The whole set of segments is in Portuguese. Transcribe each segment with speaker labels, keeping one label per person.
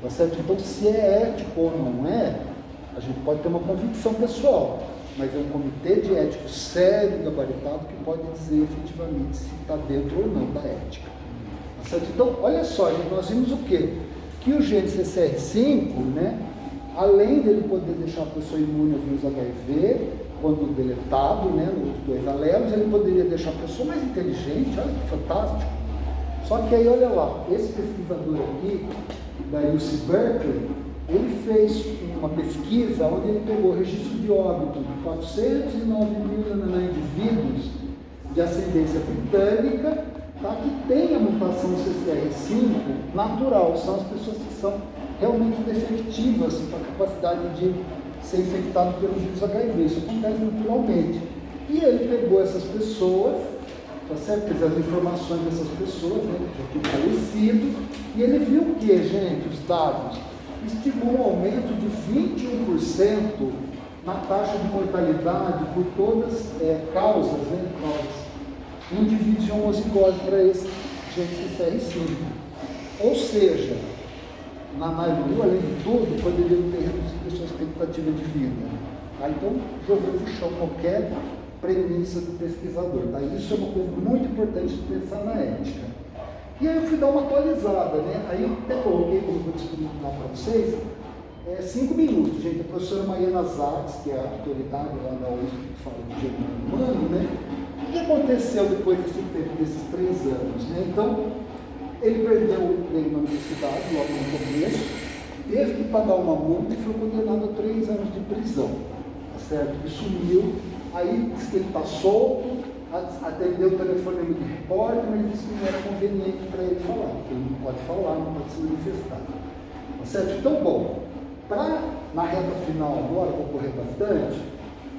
Speaker 1: Tá certo? Então, se é ético ou não é, a gente pode ter uma convicção pessoal, mas é um comitê de ético sério, gabaritado, que pode dizer efetivamente se está dentro ou não da ética. Tá certo? Então, olha só, gente, nós vimos o quê? Que o gene CCR5, né, além dele poder deixar a pessoa imune ao vírus HIV, quando deletado, né, nos 2 alelos, ele poderia deixar a pessoa mais inteligente, olha que fantástico. Só que aí, olha lá, esse pesquisador aqui, da UC Berkeley, ele fez uma pesquisa onde ele pegou o registro de óbito de 409 mil indivíduos de ascendência britânica, tá, que tem a mutação CCR5 natural, são as pessoas que são realmente defectivas com a capacidade de ser infectado pelo vírus HIV, isso acontece naturalmente. E ele pegou essas pessoas, tá certo? Fez as informações dessas pessoas, né, que já tinham falecido, e ele viu que, gente, os dados estimam um aumento de 21% na taxa de mortalidade por todas causas, né, indivíduos de homozigose para esse gene CCR5. Ou seja, na maioria, além de tudo, poderia ter reduzido a sua expectativa de vida. Tá? Então, jogou no chão qualquer premissa do pesquisador. Tá? Isso é uma coisa muito importante de pensar na ética. E aí eu fui dar uma atualizada, né? Aí eu até coloquei, como eu vou disponibilizar para vocês, 5 minutos, gente. A professora Mariana Zatz, que é a autoridade lá da USP que fala de genoma humano, né? O que aconteceu depois desse tempo, desses 3 anos, né? Então, ele perdeu o emprego na universidade, logo no começo, teve que pagar uma multa e foi condenado a 3 anos de prisão, tá certo? E sumiu, aí disse que ele está solto, atendeu o telefonema de repórter, mas disse que não era conveniente para ele falar, porque ele não pode falar, não pode se manifestar, tá certo? Então, bom, na reta final agora, vou correr bastante,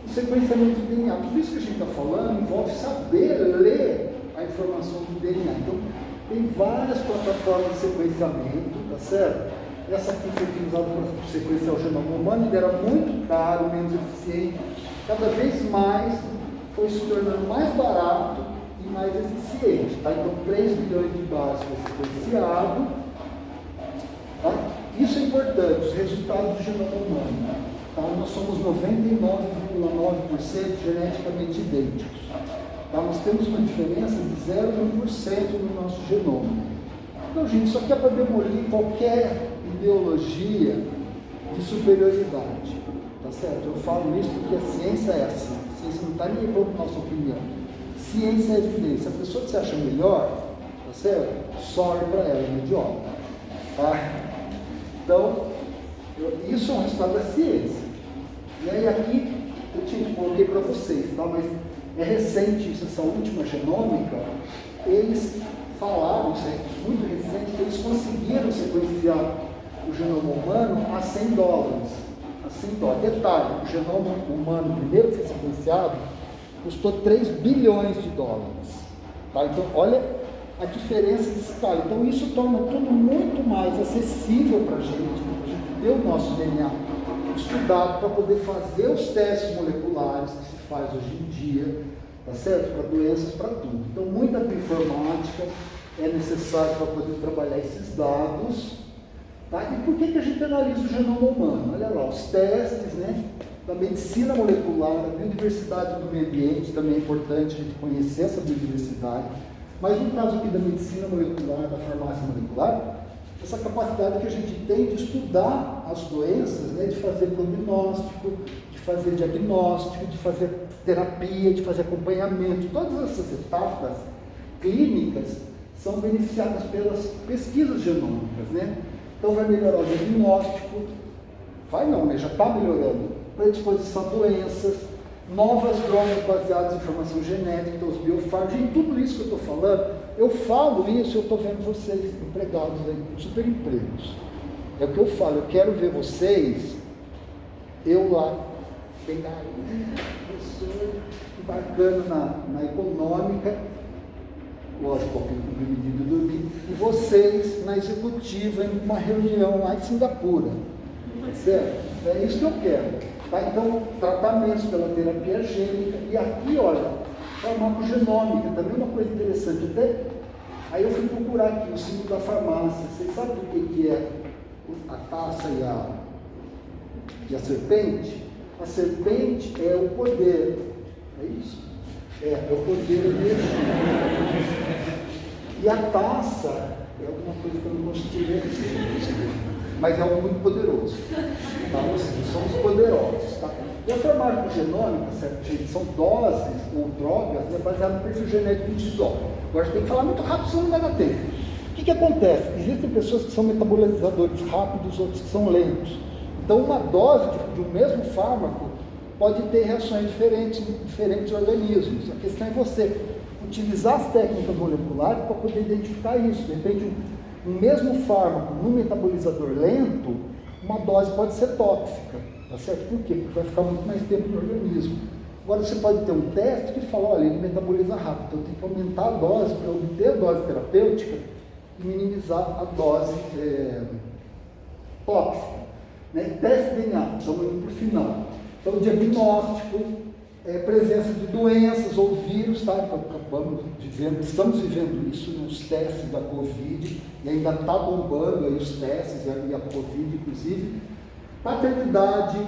Speaker 1: o sequenciamento do DNA, tudo isso que a gente está falando envolve saber ler a informação do DNA. Então, tem várias plataformas de sequenciamento, tá certo? Essa aqui foi utilizada para sequenciar o genoma humano, ele era muito caro, menos eficiente. Cada vez mais foi se tornando mais barato e mais eficiente. Tá? Então, 3 bilhões de bases foi sequenciado. Tá? Isso é importante, os resultados do genoma humano. Tá? Nós somos 99,9% geneticamente idênticos. Tá? Nós temos uma diferença de 0,1% no nosso genoma. Então, gente, isso aqui é para demolir qualquer ideologia de superioridade. Tá certo? Eu falo isso porque a ciência é assim. A ciência não está nem aí para a nossa opinião. Ciência é evidência. A pessoa que se acha melhor, tá certo? Sorry para ela, é mediocre. Tá? Então, isso é um resultado da ciência. E aí aqui, eu coloquei para vocês, tá? Mas é recente isso, essa última genômica, eles falaram, isso é muito recente, que eles conseguiram sequenciar o genoma humano a $100. A $100. Detalhe, o genoma humano primeiro que foi sequenciado custou 3 bilhões de dólares. Tá? Então, olha a diferença de escala. Então, isso torna tudo muito mais acessível para a gente ter o nosso DNA estudado para poder fazer os testes moleculares que se faz hoje em dia, tá certo? Para doenças, para tudo. Então, muita bioinformática é necessária para poder trabalhar esses dados. Tá? E por que a gente analisa o genoma humano? Olha lá, os testes, né, da medicina molecular, da biodiversidade do meio ambiente, também é importante a gente conhecer essa biodiversidade. Mas no caso aqui da medicina molecular, da farmácia molecular, essa capacidade que a gente tem de estudar as doenças, né, de fazer prognóstico, de fazer diagnóstico, de fazer terapia, de fazer acompanhamento, todas essas etapas clínicas são beneficiadas pelas pesquisas genômicas, né? Então vai melhorar o diagnóstico, vai não, né? Já está melhorando, predisposição a doenças, novas drogas baseadas em informação genética, então os biofármacos, e tudo isso que eu estou falando, eu falo isso, eu estou vendo vocês empregados aí, super empregos. É o que eu falo, eu quero ver vocês, eu lá, pegar professor, embarcando na econômica, lógico, comprimido e dormir, e vocês na executiva, em uma reunião lá em Singapura. Certo? É isso que eu quero. Tá? Então, tratamentos pela terapia gênica, e aqui, olha, farmacogenômica, também uma coisa interessante. Até, aí eu fui procurar aqui o símbolo da farmácia. Vocês sabem por que é a taça e a serpente? A serpente é o poder, é isso? É o poder energia. E a taça é alguma coisa que eu não consigo ver, mas é algo muito poderoso. Tá? Ou seja, somos poderosos. Tá? E a farmacogenômica, certo, gente, são doses ou drogas, né, baseadas no perfil genético individual. Agora a gente tem que falar muito rápido, senão não vai dar tempo. O que acontece? Existem pessoas que são metabolizadores rápidos, outros que são lentos. Então, uma dose de um mesmo fármaco pode ter reações diferentes em diferentes organismos. A questão é você utilizar as técnicas moleculares para poder identificar isso. De repente, um mesmo fármaco num metabolizador lento, uma dose pode ser tóxica. Tá certo? Por quê? Porque vai ficar muito mais tempo no organismo. Agora, você pode ter um teste que fala, olha, ele metaboliza rápido, então tem que aumentar a dose para obter a dose terapêutica e minimizar a dose tóxica. Né? Teste de DNA, estamos indo para o final. Então, diagnóstico, presença de doenças ou vírus, tá? Estamos vivendo isso nos testes da Covid, e ainda está bombando aí os testes, e a Covid, inclusive. Paternidade,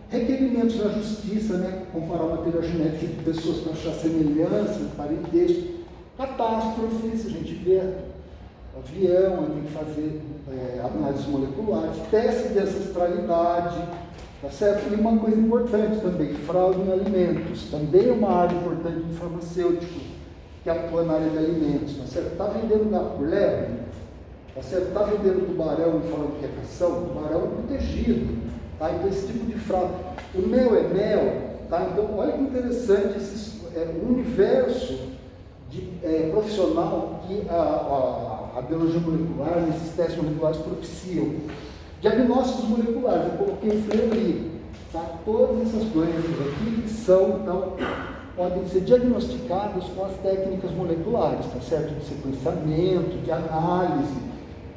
Speaker 1: requerimentos na justiça, né? Comparar o material genético de pessoas para achar semelhança, parentesco. Catástrofes, a gente vê avião, tem que fazer análises moleculares, testes de ancestralidade. Tá certo? E uma coisa importante também, fraude em alimentos, também é uma área importante do farmacêutico, que atua na área de alimentos, tá certo? Está vendendo gato por lebre, tá certo? Está vendendo tubarão e falando que é cação, tubarão é protegido, tá? Então esse tipo de fraude. O mel é mel, tá? Então olha que interessante esse universo profissional que a biologia molecular, esses testes moleculares propiciam. Diagnósticos moleculares, eu coloquei o Fleury, tá? Todas essas doenças aqui que são, então, podem ser diagnosticadas com as técnicas moleculares, tá certo? De sequenciamento, de análise.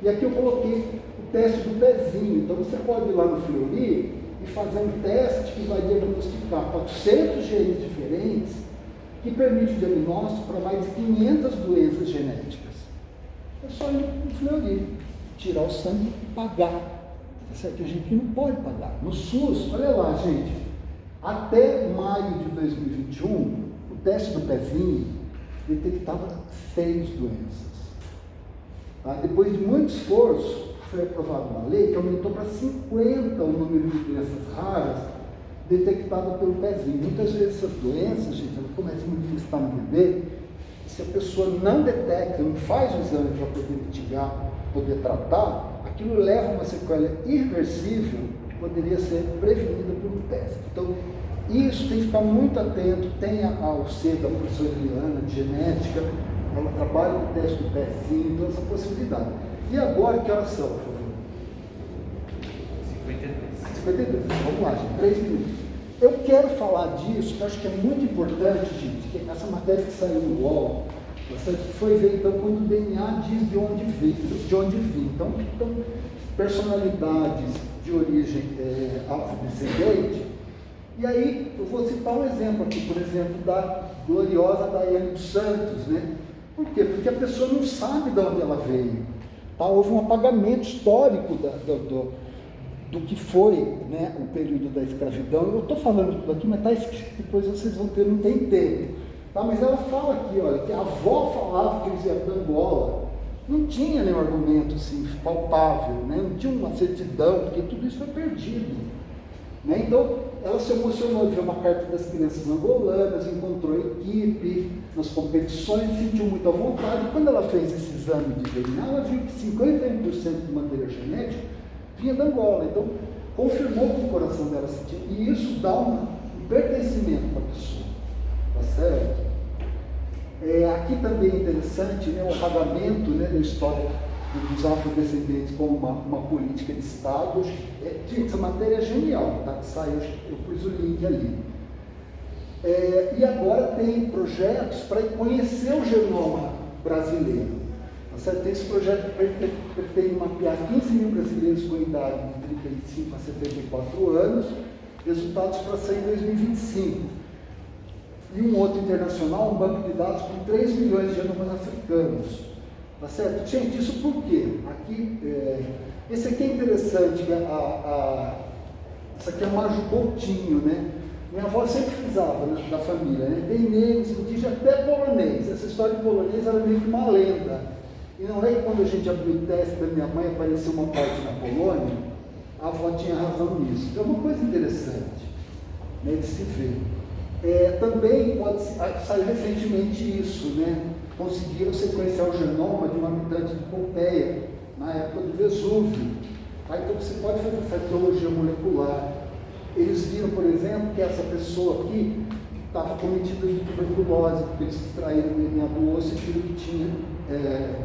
Speaker 1: E aqui eu coloquei o teste do pezinho, então você pode ir lá no Fleury e fazer um teste que vai diagnosticar 400 genes diferentes, que permite o diagnóstico para mais de 500 doenças genéticas. É só ir no Fleury, tirar o sangue e pagar. Certo? A gente não pode pagar. No SUS, olha lá, gente, até maio de 2021, o teste do pezinho detectava 6 doenças. Tá? Depois de muito esforço, foi aprovada uma lei que aumentou para 50 o número de doenças raras detectadas pelo pezinho. Muitas vezes essas doenças, gente, elas começam a manifestar no bebê, e se a pessoa não detecta, não faz o exame para poder mitigar, poder tratar, aquilo leva a uma sequela irreversível que poderia ser prevenida por um teste. Então, isso tem que ficar muito atento. Tem a UC da professora Eliana, de genética, ela trabalha no teste do pezinho, então essa possibilidade. E agora, que horas são? 52. Vamos lá, gente, 3 minutos. Eu quero falar disso, que eu acho que é muito importante, gente, que essa matéria que saiu no UOL, foi ver então quando o DNA diz de onde vem. Então personalidades de origem afrodescendente. E aí eu vou citar um exemplo aqui, por exemplo, da gloriosa Daiane dos Santos, né? Por quê? Porque a pessoa não sabe de onde ela veio. Tá? Houve um apagamento histórico do que foi, né, o período da escravidão. Eu estou falando tudo aqui, mas está escrito, depois vocês vão ter, não tem tempo. Tá, mas ela fala aqui, olha, que a avó falava que eles vieram da Angola. Não tinha nenhum argumento assim, palpável, né? Não tinha uma certidão, porque tudo isso foi perdido. Né? Então, ela se emocionou de ver uma carta das crianças angolanas, encontrou equipe nas competições, sentiu muita vontade. E quando ela fez esse exame de DNA, ela viu que 51% do material genético vinha da Angola. Então, confirmou que o coração dela sentia. E isso dá um pertencimento para a pessoa. Tá certo? Aqui também é interessante, né, o apagamento, né, da história dos afrodescendentes como uma política de Estado. Essa matéria é genial, tá? Saiu, eu pus o link ali. E agora tem projetos para conhecer o genoma brasileiro. Tá certo? Tem esse projeto que pretende mapear 15 mil brasileiros com idade de 35 a 74 anos, resultados para sair em 2025. E um outro internacional, um banco de dados com 3 milhões de genomas africanos. Tá certo? Gente, isso por quê? Aqui, Esse aqui é interessante, essa aqui é Maju Coutinho, né? Minha avó sempre frisava, né, da família, né? Tem negros, indígenas, até polonês. Essa história de polonês era meio que uma lenda. E não é que quando a gente abriu o teste da minha mãe apareceu uma parte na Polônia, a avó tinha razão nisso. Então é uma coisa interessante, né, de se ver. Também saiu recentemente isso, né? Conseguiram sequenciar o genoma de um habitante de Pompeia, na época do Vesúvio. Aí então você pode fazer essa arqueologia molecular. Eles viram, por exemplo, que essa pessoa aqui estava cometida de tuberculose, porque eles extraíram o DNA do osso e viram que tinha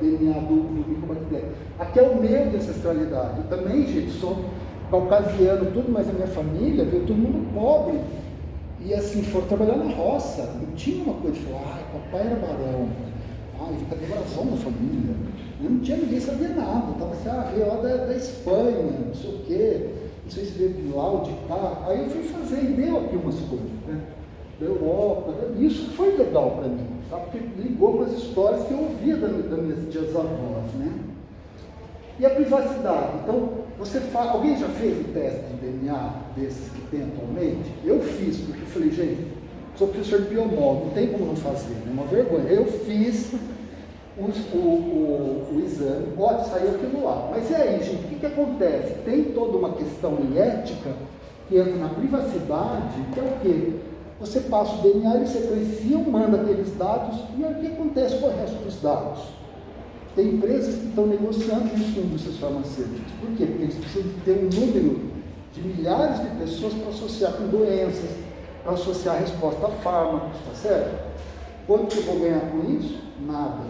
Speaker 1: DNA do micobactéria. Aqui é o meio de ancestralidade. Eu também, gente, sou caucasiano, tudo, mas a minha família veio todo mundo pobre. E assim, foram trabalhar na roça. Não tinha uma coisa de falar, papai era barão. Cadê brasão na família? Não tinha, ninguém sabia nada. Estava assim, veio lá da Espanha, não sei o quê. Não sei se veio de lá ou de cá. Aí eu fui fazer e deu aqui umas coisas, né? Da Europa. Isso foi legal para mim, tá? Porque ligou com as histórias que eu ouvia das minhas tias-avós, né? E a privacidade. Então, alguém já fez o teste de DNA desses que tem atualmente? Eu fiz, porque eu falei, gente, sou professor de biomol, não tem como não fazer, é uma vergonha. Eu fiz o exame, pode sair aquilo lá. Mas e aí, gente, o que acontece? Tem toda uma questão ética que entra na privacidade, que é o quê? Você passa o DNA, ele sequencia, manda aqueles dados, e aí o que acontece com o resto dos dados? Tem empresas que estão negociando isso com indústrias farmacêuticas. Por quê? Porque eles precisam ter um número de milhares de pessoas para associar com doenças, para associar a resposta a fármacos, tá certo? Quanto que eu vou ganhar com isso? Nada,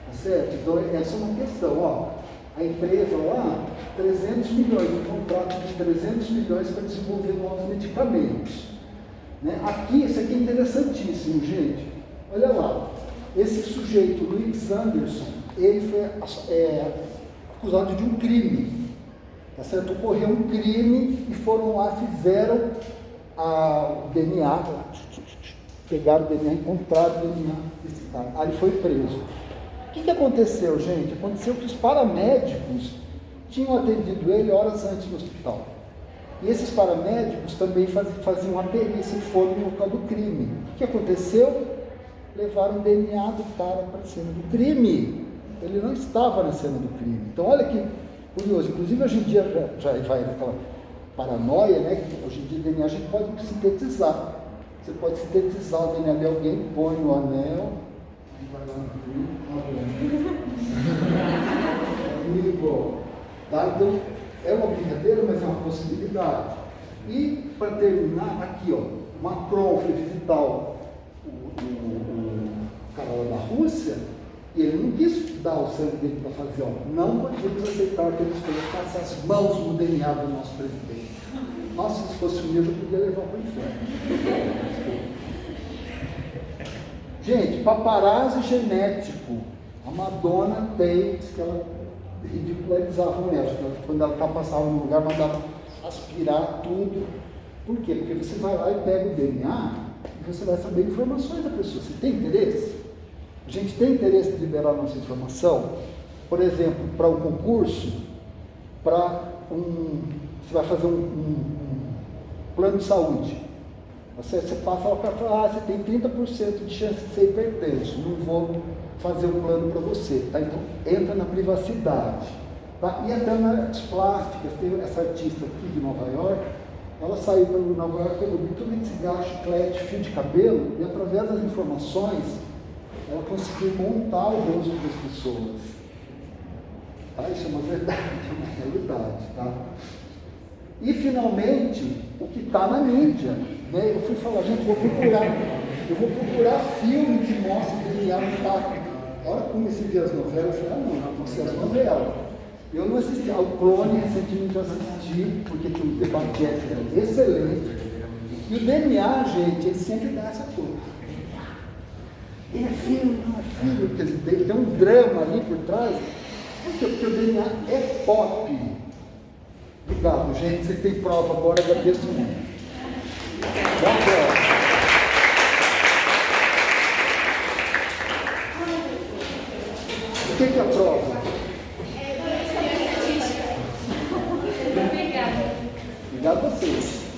Speaker 1: tá certo? Então, essa é uma questão, a empresa lá, 300 milhões, um contrato de 300 milhões para desenvolver novos medicamentos. Né? Aqui, isso aqui é interessantíssimo, gente. Olha lá, esse sujeito, Luiz Anderson, ele foi acusado de um crime, tá certo? Ocorreu um crime e foram lá, fizeram o DNA, pegaram o DNA, encontraram o DNA desse cara. Aí ele foi preso. O que aconteceu, gente? Aconteceu que os paramédicos tinham atendido ele horas antes no hospital. E esses paramédicos também faziam a perícia e foram no local do crime. O que aconteceu? Levaram o DNA do cara para a cena do crime. Ele não estava na cena do crime. Então, olha que curioso. Inclusive, hoje em dia já vai naquela paranoia, né? Que hoje em dia o DNA a gente pode sintetizar. Você pode sintetizar o DNA de alguém, põe no anel e vai lá no crime. Tá? Então, é uma brincadeira, mas é uma possibilidade. E, para terminar, aqui, Macron foi visitar o cara lá da Rússia, e ele não quis dar o sangue dele para fazer, não podíamos aceitar que eles colocassem as mãos no DNA do nosso presidente. Nossa, se fosse o meu, eu já podia levar para o inferno. Gente, paparazzi genético. A Madonna tem, diz que ela ridicularizavam ela, quando ela passava no lugar, mandava aspirar tudo. Por quê? Porque você vai lá e pega o DNA e você vai saber informações da pessoa. Você tem interesse? A gente tem interesse de liberar nossa informação? Por exemplo, para um concurso, você vai fazer um plano de saúde. Você passa lá para falar, você tem 30% de chance de ser hipertenso, não vou fazer um plano para você, tá? Então, entra na privacidade, tá? E até nas artes plásticas, tem essa artista aqui de Nova York, ela saiu para Nova York, pegou muito de cigarro, chiclete, fio de cabelo, e através das informações, ela conseguiu montar o rosto das pessoas. Tá? Isso é uma verdade, uma realidade, tá? E, finalmente, o que está na mídia, né? Eu fui falar, gente, eu vou procurar filme que mostra o DNA intacto. A hora que comecei a ver as novelas, eu falei, não pode ser as novelas. Eu não assisti ao Clone, recentemente eu assisti, porque tem um debate ético excelente. E o DNA, gente, ele sempre dá essa coisa. É filho, não é filho, quer dizer, tem um drama ali por trás. Por quê? Porque o DNA é pop. Obrigado, gente. Você tem prova agora, agradeço muito. Dá uma prova. O que é a prova? Obrigado a vocês.